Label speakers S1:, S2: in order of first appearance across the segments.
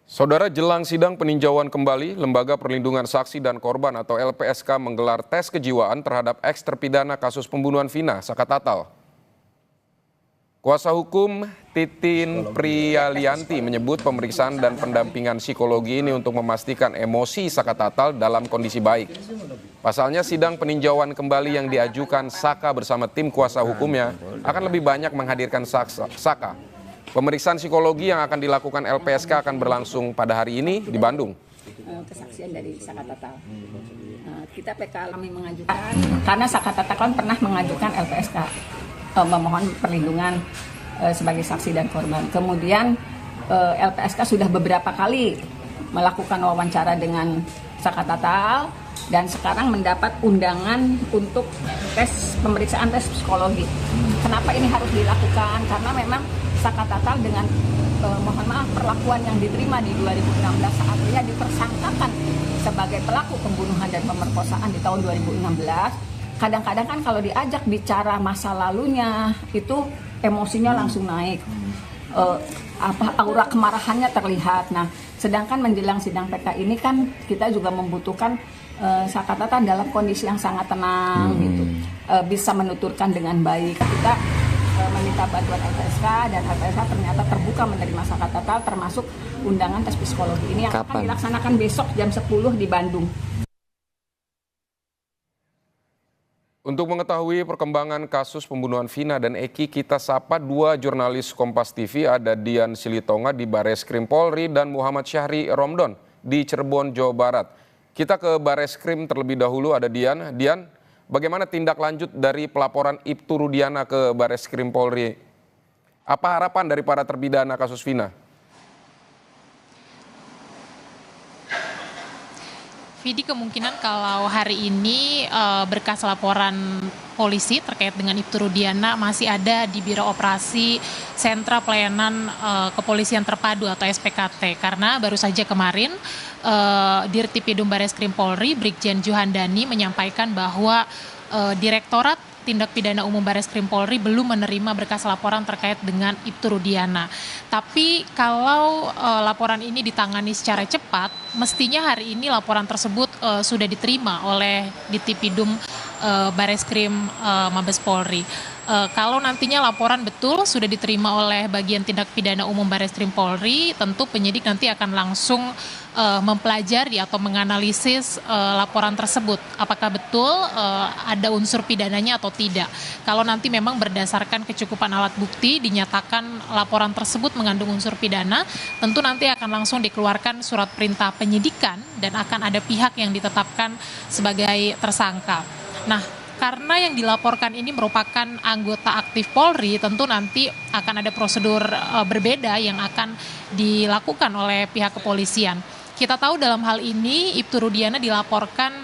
S1: Saudara, jelang sidang peninjauan kembali, Lembaga Perlindungan Saksi dan Korban atau LPSK menggelar tes kejiwaan terhadap eks terpidana kasus pembunuhan Vina Sakatatal. Kuasa hukum Titin Priyalianti menyebut pemeriksaan dan pendampingan psikologi ini untuk memastikan emosi Sakatatal dalam kondisi baik. Pasalnya, sidang peninjauan kembali yang diajukan Saka bersama tim kuasa hukumnya akan lebih banyak menghadirkan Saka. Pemeriksaan psikologi yang akan dilakukan LPSK akan berlangsung pada hari ini di Bandung.
S2: Kesaksian dari Sakatatal. Kita PK kami mengajukan karena Sakatatal kan pernah mengajukan LPSK memohon perlindungan sebagai saksi dan korban. Kemudian LPSK sudah beberapa kali melakukan wawancara dengan Sakatatal dan sekarang mendapat undangan untuk pemeriksaan tes psikologi. Kenapa ini harus dilakukan? Karena memang Sakatatal dengan mohon maaf perlakuan yang diterima di 2016 saat dia dipersangkakan sebagai pelaku pembunuhan dan pemerkosaan di tahun 2016, kadang-kadang kan kalau diajak bicara masa lalunya itu emosinya langsung naik, aura kemarahannya terlihat. Nah, sedangkan menjelang sidang PK ini kan kita juga membutuhkan Sakatatal dalam kondisi yang sangat tenang gitu, bisa menuturkan dengan baik. Kita meminta bantuan LPSK dan LPSK ternyata terbuka menerima Sakatatal, termasuk undangan tes psikologi ini yang akan dilaksanakan besok jam 10 di Bandung.
S1: Untuk mengetahui perkembangan kasus pembunuhan Vina dan Eki, kita sapa dua jurnalis Kompas TV, ada Dian Silitonga di Bareskrim Polri dan Muhammad Syahri Romdon di Cirebon, Jawa Barat. Kita ke Bareskrim terlebih dahulu, ada Dian. Dian, bagaimana tindak lanjut dari pelaporan Ibtu Rudiana ke Bareskrim Polri? Apa harapan dari para terpidana kasus Vina?
S3: Vidi, kemungkinan kalau hari ini berkas laporan polisi terkait dengan Ibtu Rudiana masih ada di Biro Operasi Sentra Pelayanan Kepolisian Terpadu atau SPKT, karena baru saja kemarin Dirtipidum Bareskrim Polri Brigjen Juhandani menyampaikan bahwa Direktorat Tindak Pidana Umum Bareskrim Polri belum menerima berkas laporan terkait dengan Ibtu Rudiana. Tapi kalau laporan ini ditangani secara cepat, mestinya hari ini laporan tersebut sudah diterima oleh Ditipidum Bareskrim Mabes Polri. Kalau nantinya laporan betul sudah diterima oleh bagian tindak pidana umum Bareskrim Polri, tentu penyidik nanti akan langsung mempelajari atau menganalisis laporan tersebut. Apakah betul ada unsur pidananya atau tidak. Kalau nanti memang berdasarkan kecukupan alat bukti dinyatakan laporan tersebut mengandung unsur pidana, tentu nanti akan langsung dikeluarkan surat perintah penyidikan dan akan ada pihak yang ditetapkan sebagai tersangka. Nah, karena yang dilaporkan ini merupakan anggota aktif Polri, tentu nanti akan ada prosedur berbeda yang akan dilakukan oleh pihak kepolisian. Kita tahu dalam hal ini Ibtu Rudiana dilaporkan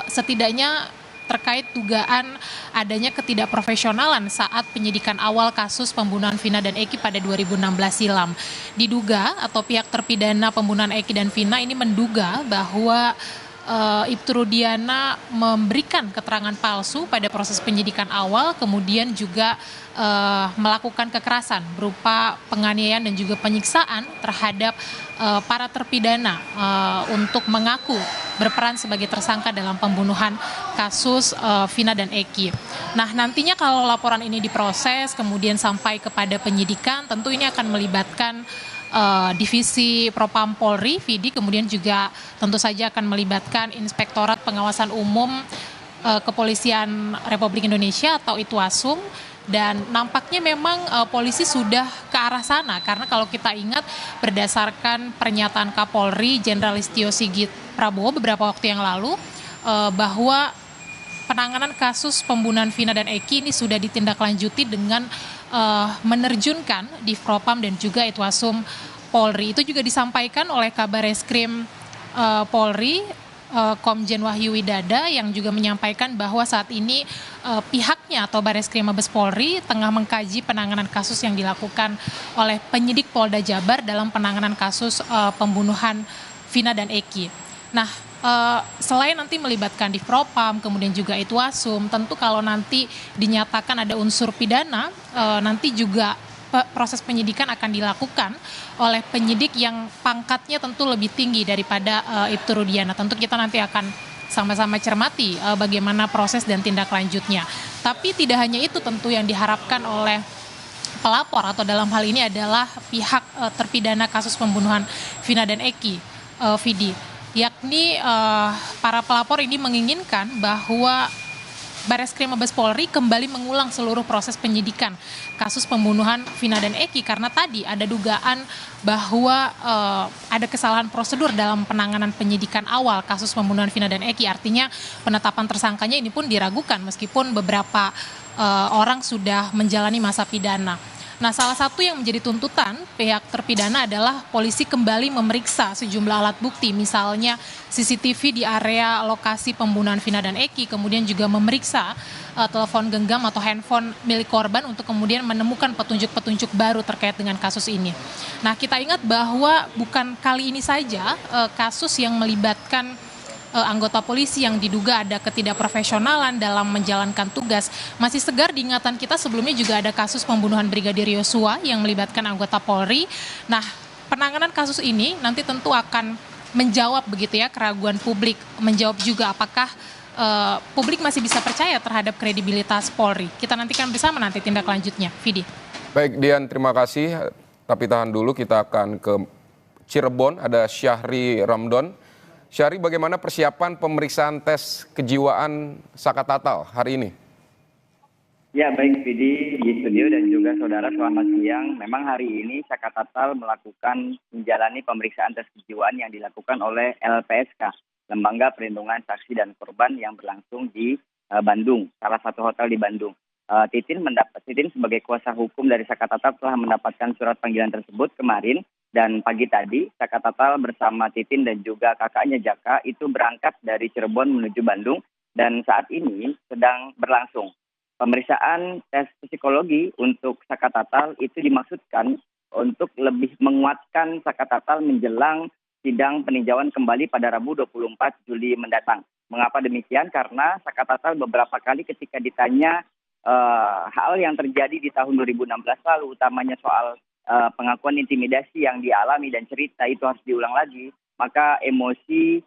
S3: setidaknya terkait dugaan adanya ketidakprofesionalan saat penyidikan awal kasus pembunuhan Vina dan Eki pada 2016 silam. Diduga atau pihak terpidana pembunuhan Eki dan Vina ini menduga bahwa Ibtu Rudiana memberikan keterangan palsu pada proses penyidikan awal, kemudian juga melakukan kekerasan berupa penganiayaan dan juga penyiksaan terhadap para terpidana untuk mengaku berperan sebagai tersangka dalam pembunuhan kasus Vina dan Eki. Nah, nantinya kalau laporan ini diproses kemudian sampai kepada penyidikan, tentu ini akan melibatkan Divisi Propam Polri, Vidi, kemudian juga tentu saja akan melibatkan Inspektorat Pengawasan Umum Kepolisian Republik Indonesia atau ITWASUM, dan nampaknya memang polisi sudah ke arah sana, karena kalau kita ingat berdasarkan pernyataan Kapolri Jenderal Listio Sigit Prabowo beberapa waktu yang lalu bahwa penanganan kasus pembunuhan Vina dan Eki ini sudah ditindaklanjuti dengan menerjunkan Divpropam dan juga Itwasum Polri. Itu juga disampaikan oleh Kabar Eskrim Polri, Komjen Wahyu Widada, yang juga menyampaikan bahwa saat ini pihaknya atau Bareskrim Mabes Polri tengah mengkaji penanganan kasus yang dilakukan oleh penyidik Polda Jabar dalam penanganan kasus pembunuhan Vina dan Eki. Nah, selain nanti melibatkan Divpropam, kemudian juga Itwasum, tentu kalau nanti dinyatakan ada unsur pidana, nanti juga proses penyidikan akan dilakukan oleh penyidik yang pangkatnya tentu lebih tinggi daripada Ibtu Rudiana. Tentu kita nanti akan sama-sama cermati bagaimana proses dan tindak lanjutnya. Tapi tidak hanya itu tentu yang diharapkan oleh pelapor atau dalam hal ini adalah pihak terpidana kasus pembunuhan Vina dan Eki, Vidi, yakni para pelapor ini menginginkan bahwa Bareskrim Mabes Polri kembali mengulang seluruh proses penyidikan kasus pembunuhan Vina dan Eki karena tadi ada dugaan bahwa ada kesalahan prosedur dalam penanganan penyidikan awal kasus pembunuhan Vina dan Eki. Artinya penetapan tersangkanya ini pun diragukan meskipun beberapa orang sudah menjalani masa pidana. Nah, salah satu yang menjadi tuntutan pihak terpidana adalah polisi kembali memeriksa sejumlah alat bukti, misalnya CCTV di area lokasi pembunuhan Vina dan Eki, kemudian juga memeriksa telepon genggam atau handphone milik korban untuk kemudian menemukan petunjuk-petunjuk baru terkait dengan kasus ini. Nah, kita ingat bahwa bukan kali ini saja kasus yang melibatkan anggota polisi yang diduga ada ketidakprofesionalan dalam menjalankan tugas. Masih segar di ingatan kita sebelumnya juga ada kasus pembunuhan Brigadir Yosua yang melibatkan anggota Polri. Nah, penanganan kasus ini nanti tentu akan menjawab begitu ya keraguan publik, menjawab juga apakah publik masih bisa percaya terhadap kredibilitas Polri. Kita nantikan bersama nanti tindak lanjutnya. Vidi.
S1: Baik Dian, terima kasih. Tapi tahan dulu, kita akan ke Cirebon, ada Syahri Ramdon. Syahri, bagaimana persiapan pemeriksaan tes kejiwaan Saka Tatal hari ini?
S4: Ya, baik Vidi di studio dan juga saudara, selamat siang. Memang hari ini Saka Tatal melakukan menjalani pemeriksaan tes kejiwaan yang dilakukan oleh LPSK, Lembaga Perlindungan Saksi dan Korban, yang berlangsung di Bandung, salah satu hotel di Bandung. Titin sebagai kuasa hukum dari Saka Tatal telah mendapatkan surat panggilan tersebut kemarin. Dan pagi tadi, Saka Tatal bersama Titin dan juga kakaknya Jaka itu berangkat dari Cirebon menuju Bandung. Dan saat ini sedang berlangsung. Pemeriksaan tes psikologi untuk Saka Tatal itu dimaksudkan untuk lebih menguatkan Saka Tatal menjelang sidang peninjauan kembali pada Rabu 24 Juli mendatang. Mengapa demikian? Karena Saka Tatal beberapa kali ketika ditanya hal yang terjadi di tahun 2016 lalu, utamanya soal pengakuan intimidasi yang dialami dan cerita itu harus diulang lagi, maka emosi,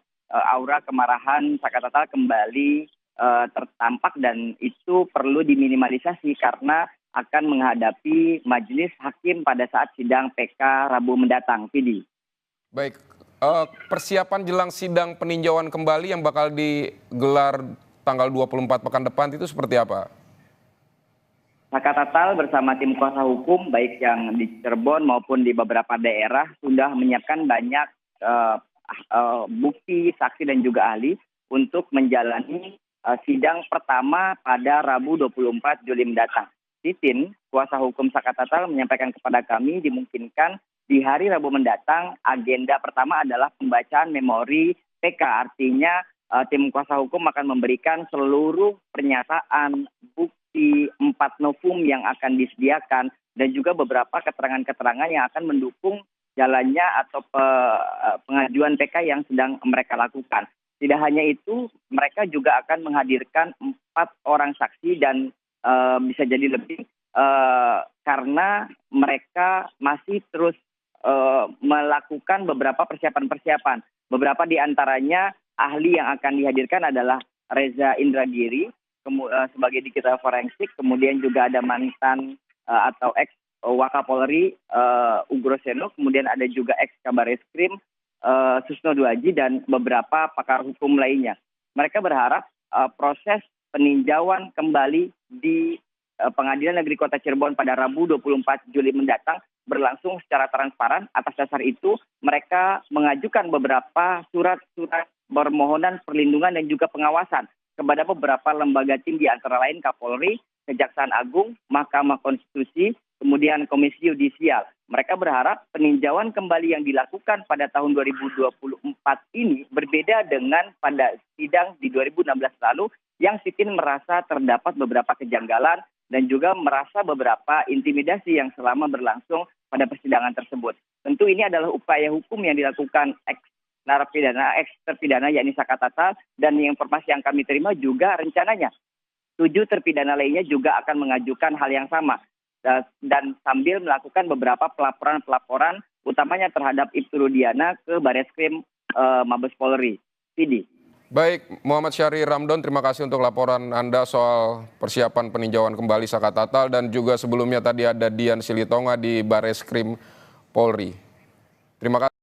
S4: aura kemarahan Saka Tatal kembali tertampak dan itu perlu diminimalisasi karena akan menghadapi majelis hakim pada saat sidang PK Rabu mendatang. Vidi.
S1: Baik, persiapan jelang sidang peninjauan kembali yang bakal digelar tanggal 24 pekan depan itu seperti apa?
S4: Saka Tatal bersama tim kuasa hukum baik yang di Cirebon maupun di beberapa daerah sudah menyiapkan banyak bukti, saksi dan juga ahli untuk menjalani sidang pertama pada Rabu 24 Juli mendatang. Titin, kuasa hukum Saka Tatal, menyampaikan kepada kami dimungkinkan di hari Rabu mendatang agenda pertama adalah pembacaan memori PK. Artinya tim kuasa hukum akan memberikan seluruh pernyataan, bukti, 4 novum yang akan disediakan dan juga beberapa keterangan-keterangan yang akan mendukung jalannya atau pengajuan PK yang sedang mereka lakukan. Tidak hanya itu, mereka juga akan menghadirkan 4 orang saksi dan bisa jadi lebih karena mereka masih terus melakukan beberapa persiapan-persiapan. Beberapa di antaranya ahli yang akan dihadirkan adalah Reza Indragiri sebagai digital forensik, kemudian juga ada mantan atau ex Wakapolri Ugroseno, kemudian ada juga ex Kabareskrim Susno Duaji dan beberapa pakar hukum lainnya. Mereka berharap proses peninjauan kembali di Pengadilan Negeri Kota Cirebon pada Rabu 24 Juli mendatang berlangsung secara transparan. Atas dasar itu mereka mengajukan beberapa surat-surat permohonan perlindungan dan juga pengawasan kepada beberapa lembaga tim di antara lain Kapolri, Kejaksaan Agung, Mahkamah Konstitusi, kemudian Komisi Yudisial. Mereka berharap peninjauan kembali yang dilakukan pada tahun 2024 ini berbeda dengan pada sidang di 2016 lalu yang Titin merasa terdapat beberapa kejanggalan dan juga merasa beberapa intimidasi yang selama berlangsung pada persidangan tersebut. Tentu ini adalah upaya hukum yang dilakukan ex-terpidana yakni Saka Tatal, dan informasi yang kami terima juga rencananya 7 terpidana lainnya juga akan mengajukan hal yang sama. dan sambil melakukan beberapa pelaporan utamanya terhadap Ibtu Rudiana ke Bareskrim Mabes Polri. Sidi.
S1: Baik, Muhammad Syahri Ramdon, terima kasih untuk laporan Anda soal persiapan peninjauan kembali Saka Tatal, dan juga sebelumnya tadi ada Dian Silitonga di Bareskrim Polri. Terima kasih.